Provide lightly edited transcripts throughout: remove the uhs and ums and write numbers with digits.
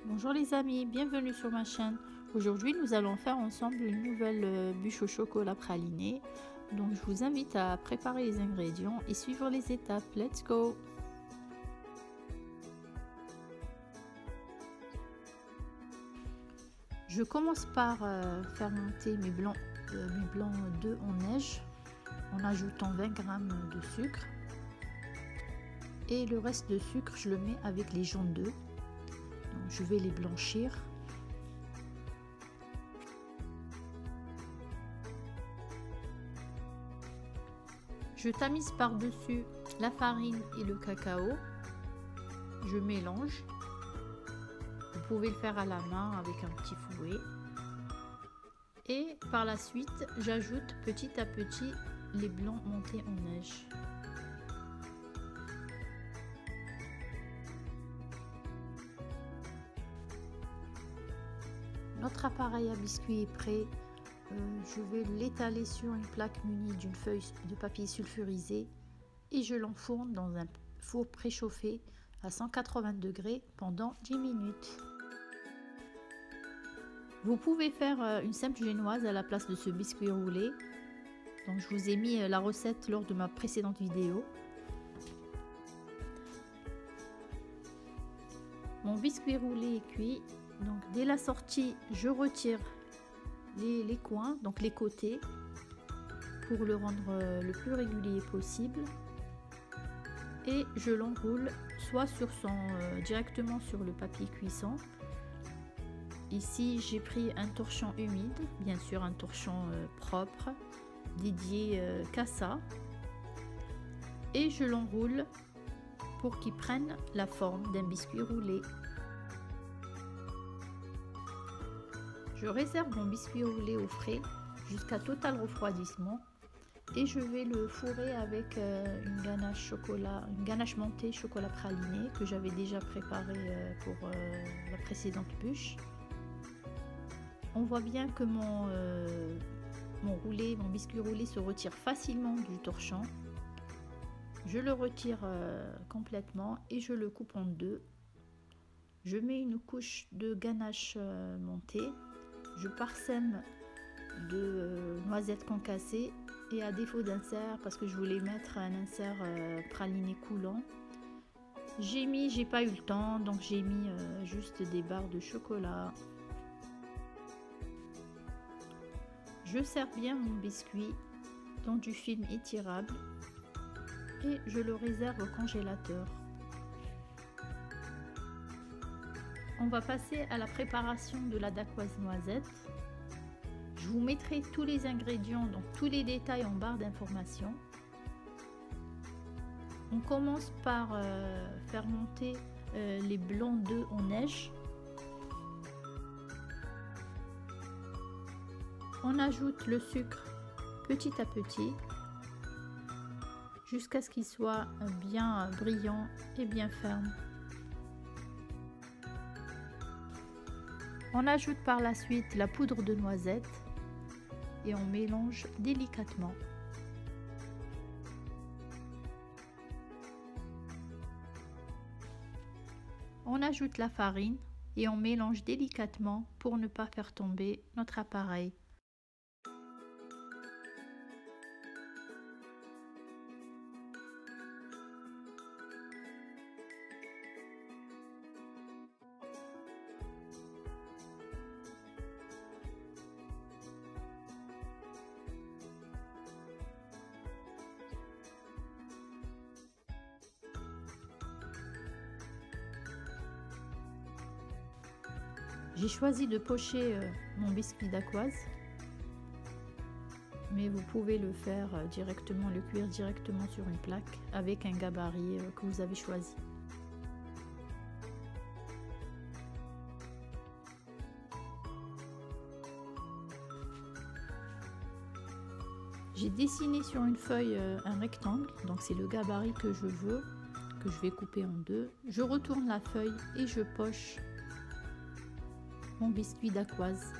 Bonjour les amis, bienvenue sur ma chaîne. Aujourd'hui nous allons faire ensemble une nouvelle bûche au chocolat praliné. Donc je vous invite à préparer les ingrédients et suivre les étapes. Let's go! Je commence par faire monter mes blancs d'œufs en neige en ajoutant 20 g de sucre. Et le reste de sucre je le mets avec les jaunes d'œufs. Donc je vais les blanchir. Je tamise par-dessus la farine et le cacao. Je mélange. Vous pouvez le faire à la main avec un petit fouet. Et par la suite, j'ajoute petit à petit les blancs montés en neige. Notre appareil à biscuits est prêt. Je vais l'étaler sur une plaque munie d'une feuille de papier sulfurisé et je l'enfourne dans un four préchauffé à 180 degrés pendant 10 minutes. Vous pouvez faire une simple génoise à la place de ce biscuit roulé. Donc je vous ai mis la recette lors de ma précédente vidéo. Mon biscuit roulé est cuit. Donc dès la sortie, je retire les coins, donc les côtés, pour le rendre le plus régulier possible. Et je l'enroule soit directement sur le papier cuisson. Ici j'ai pris un torchon humide, bien sûr un torchon propre, dédié qu'à ça. Et je l'enroule pour qu'il prenne la forme d'un biscuit roulé. Je réserve mon biscuit roulé au frais jusqu'à total refroidissement et je vais le fourrer avec une ganache montée chocolat praliné que j'avais déjà préparée pour la précédente bûche. On voit bien que mon biscuit roulé se retire facilement du torchon. Je le retire complètement et je le coupe en deux. Je mets une couche de ganache montée. Je parsème de noisettes concassées et à défaut d'insert, parce que je voulais mettre un insert praliné coulant, j'ai pas eu le temps, donc j'ai mis juste des barres de chocolat. Je sers bien mon biscuit dans du film étirable et je le réserve au congélateur. On va passer à la préparation de la dacquoise noisette. Je vous mettrai tous les ingrédients, donc tous les détails en barre d'informations. On commence par faire monter les blancs d'œufs en neige. On ajoute le sucre petit à petit jusqu'à ce qu'il soit bien brillant et bien ferme. On ajoute par la suite la poudre de noisette et on mélange délicatement. On ajoute la farine et on mélange délicatement pour ne pas faire tomber notre appareil. J'ai choisi de pocher mon biscuit dacquoise, mais vous pouvez le faire directement, le cuire directement sur une plaque avec un gabarit que vous avez choisi. J'ai dessiné sur une feuille un rectangle, donc c'est le gabarit que je veux, que je vais couper en deux. Je retourne la feuille et je poche mon biscuit dacquoise.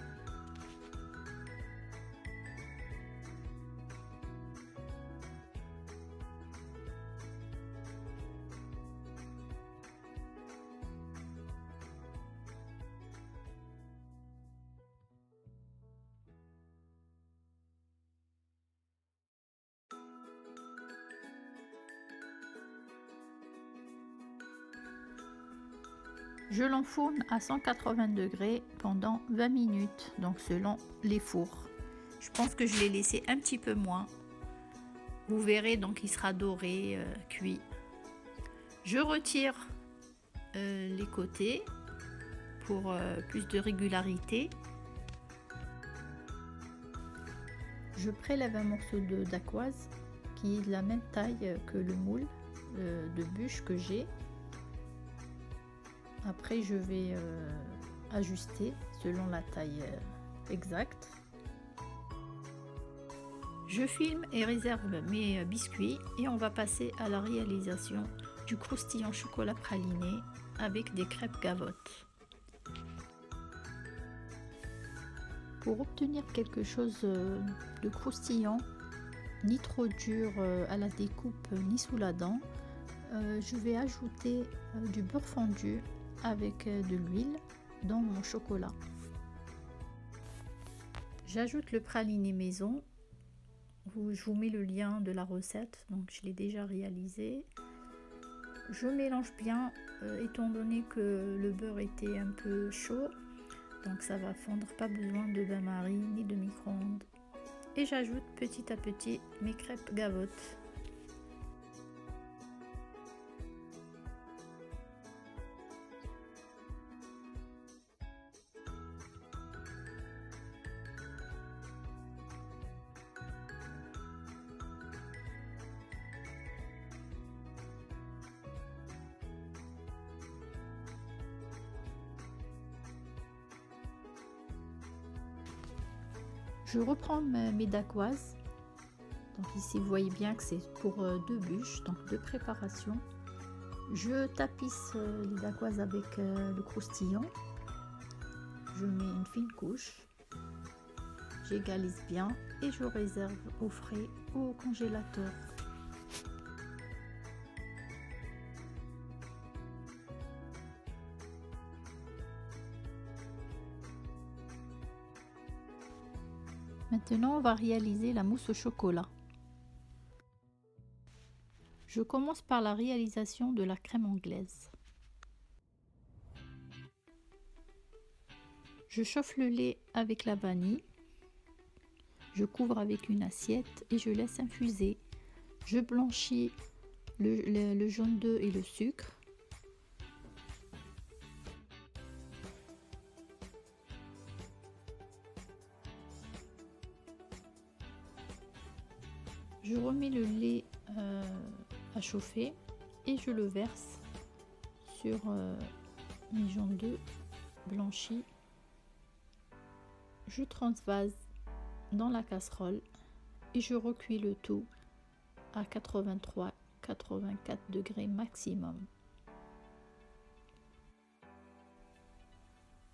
Je l'enfourne à 180 degrés pendant 20 minutes, donc selon les fours. Je pense que je l'ai laissé un petit peu moins. Vous verrez, donc il sera doré, cuit. Je retire les côtés pour plus de régularité. Je prélève un morceau de dacquoise qui est de la même taille que le moule de bûche que j'ai. Après, je vais ajuster selon la taille exacte. Je filme et réserve mes biscuits et on va passer à la réalisation du croustillant chocolat praliné avec des crêpes gavottes. Pour obtenir quelque chose de croustillant, ni trop dur à la découpe ni sous la dent, je vais ajouter du beurre fondu avec de l'huile dans mon chocolat. J'ajoute le praliné maison. Je vous mets le lien de la recette, donc je l'ai déjà réalisé. Je mélange bien, étant donné que le beurre était un peu chaud, donc ça va fondre, pas besoin de bain-marie ni de micro-ondes. Et j'ajoute petit à petit mes crêpes gavottes. Je reprends mes dacquoises. Donc ici vous voyez bien que c'est pour 2 bûches, donc 2 préparations. Je tapisse les dacquoises avec le croustillant. Je mets une fine couche. J'égalise bien et je réserve au frais ou au congélateur. Maintenant, on va réaliser la mousse au chocolat. Je commence par la réalisation de la crème anglaise. Je chauffe le lait avec la vanille. Je couvre avec une assiette et je laisse infuser. Je blanchis le jaune d'œuf et le sucre. Je remets le lait à chauffer et je le verse sur mes jaunes d'œufs blanchis. Je transvase dans la casserole et je recuis le tout à 83-84 degrés maximum.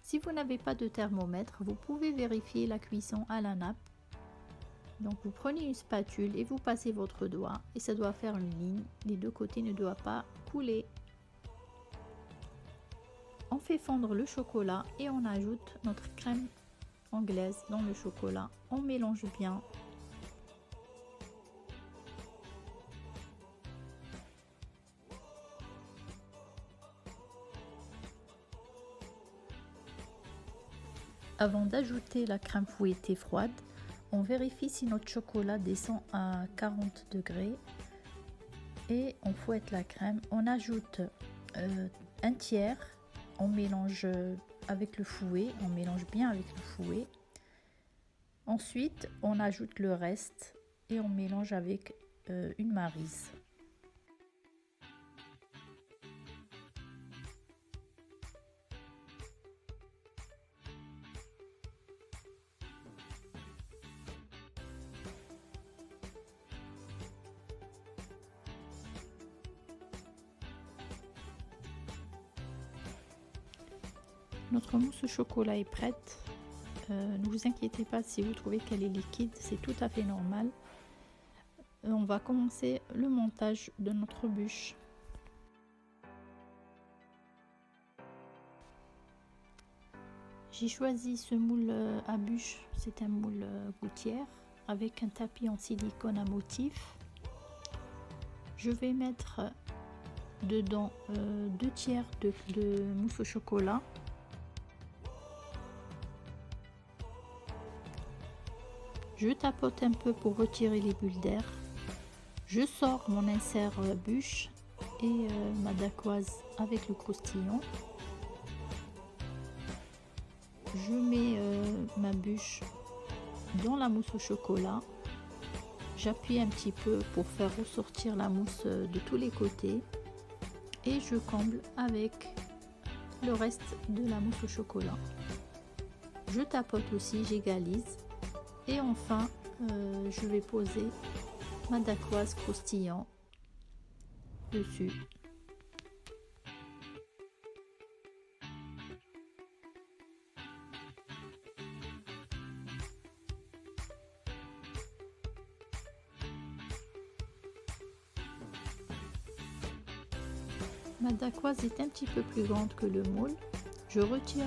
Si vous n'avez pas de thermomètre, vous pouvez vérifier la cuisson à la nappe. Donc vous prenez une spatule et vous passez votre doigt et ça doit faire une ligne. Les deux côtés ne doivent pas couler. On fait fondre le chocolat et on ajoute notre crème anglaise dans le chocolat. On mélange bien. Avant d'ajouter la crème fouettée froide, on vérifie si notre chocolat descend à 40 degrés et on fouette la crème. On ajoute un tiers, on mélange avec le fouet, on mélange bien avec le fouet. Ensuite, on ajoute le reste et on mélange avec une maryse. Notre mousse au chocolat est prête. Ne vous inquiétez pas si vous trouvez qu'elle est liquide, c'est tout à fait normal. On va commencer le montage de notre bûche. J'ai choisi ce moule à bûche, c'est un moule gouttière avec un tapis en silicone à motif. Je vais mettre dedans 2 tiers de mousse au chocolat. Je tapote un peu pour retirer les bulles d'air. Je sors mon insert bûche et ma dacquoise avec le croustillon. Je mets ma bûche dans la mousse au chocolat. J'appuie un petit peu pour faire ressortir la mousse de tous les côtés et je comble avec le reste de la mousse au chocolat. Je tapote aussi, j'égalise et enfin je vais poser ma dacquoise croustillant dessus. Ma dacquoise est un petit peu plus grande que le moule. Je retire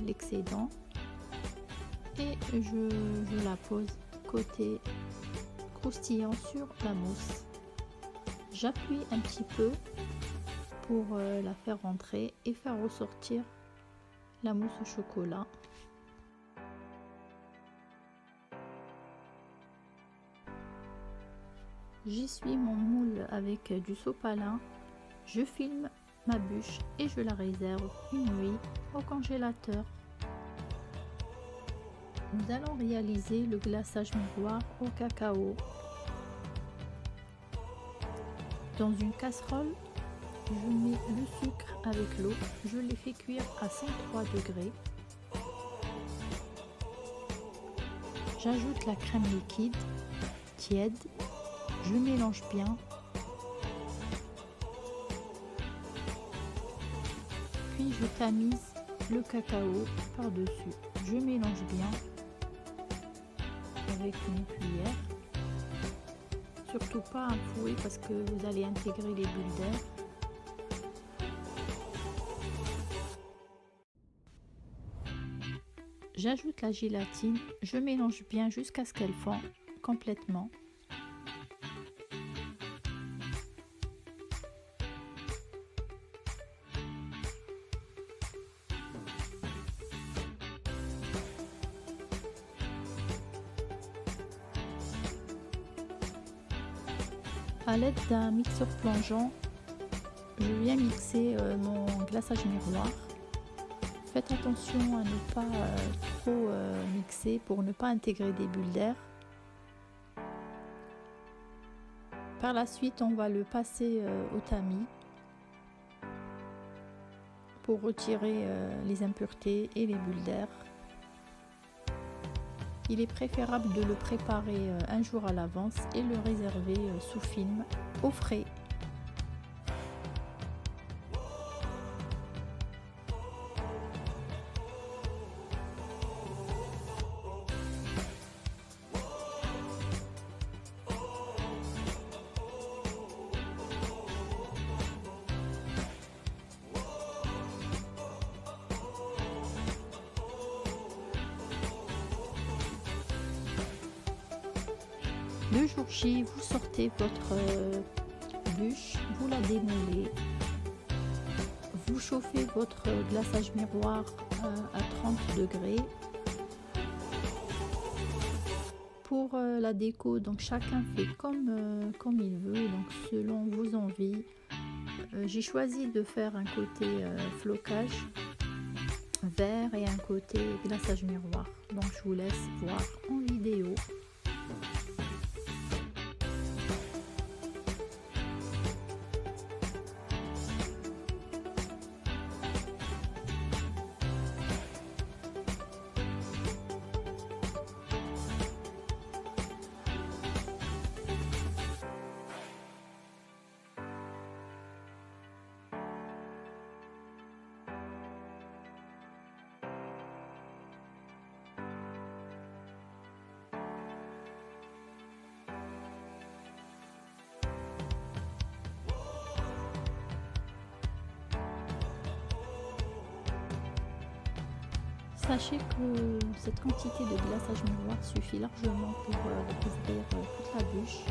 l'excédent et je la pose côté croustillant sur la mousse. J'appuie un petit peu pour la faire rentrer et faire ressortir la mousse au chocolat. J'essuie mon moule avec du sopalin. Je filme ma bûche et je la réserve une nuit au congélateur. Nous allons réaliser le glaçage miroir au cacao. Dans une casserole, je mets le sucre avec l'eau. Je les fais cuire à 103 degrés. J'ajoute la crème liquide tiède. Je mélange bien. Puis je tamise le cacao par-dessus. Je mélange bien avec une cuillère. Surtout pas un fouet parce que vous allez intégrer les bulles d'air. J'ajoute la gélatine. Je mélange bien jusqu'à ce qu'elle fond complètement. À l'aide d'un mixeur plongeant, je viens mixer mon glaçage miroir. Faites attention à ne pas trop mixer pour ne pas intégrer des bulles d'air. Par la suite, on va le passer au tamis pour retirer les impuretés et les bulles d'air. Il est préférable de le préparer un jour à l'avance et le réserver sous film au frais. Le jour J, vous sortez votre bûche, vous la démoulez, vous chauffez votre glaçage miroir à 30 degrés. Pour la déco, donc chacun fait comme il veut, donc selon vos envies. J'ai choisi de faire un côté flocage vert et un côté glaçage miroir. Donc je vous laisse voir en vidéo. Sachez que cette quantité de glaçage miroir suffit largement pour recouvrir toute la bûche.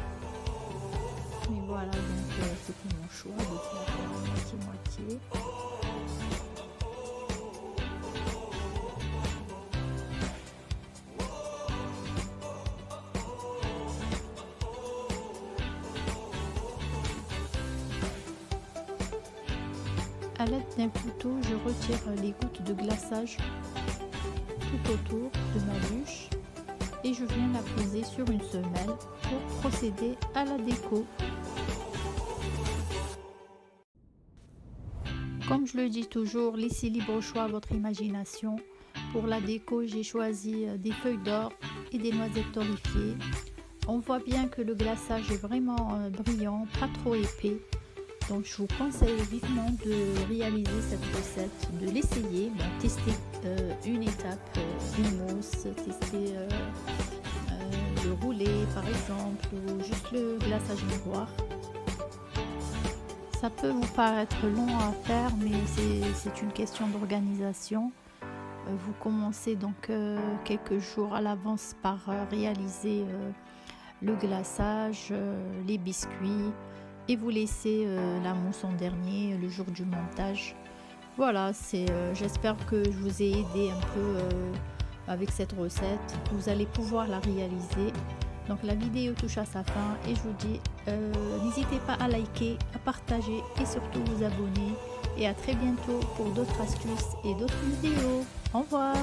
Mais voilà, donc c'était mon choix de faire entier. À l'aide d'un couteau, je retire les gouttes de glaçage tout autour de ma bûche et je viens la poser sur une semelle pour procéder à la déco. Comme je le dis toujours, laissez libre choix à votre imagination. Pour la déco, j'ai choisi des feuilles d'or et des noisettes torréfiées. On voit bien que le glaçage est vraiment brillant, pas trop épais. Donc je vous conseille vivement de réaliser cette recette, de l'essayer, tester une étape, une mousse, tester le roulé par exemple, ou juste le glaçage miroir. Ça peut vous paraître long à faire, mais c'est une question d'organisation. Vous commencez donc quelques jours à l'avance par réaliser le glaçage, les biscuits, et vous laissez la mousse en dernier le jour du montage. Voilà, j'espère que je vous ai aidé un peu avec cette recette. Vous allez pouvoir la réaliser. Donc la vidéo touche à sa fin et je vous dis n'hésitez pas à liker, à partager et surtout vous abonner. Et à très bientôt pour d'autres astuces et d'autres vidéos. Au revoir.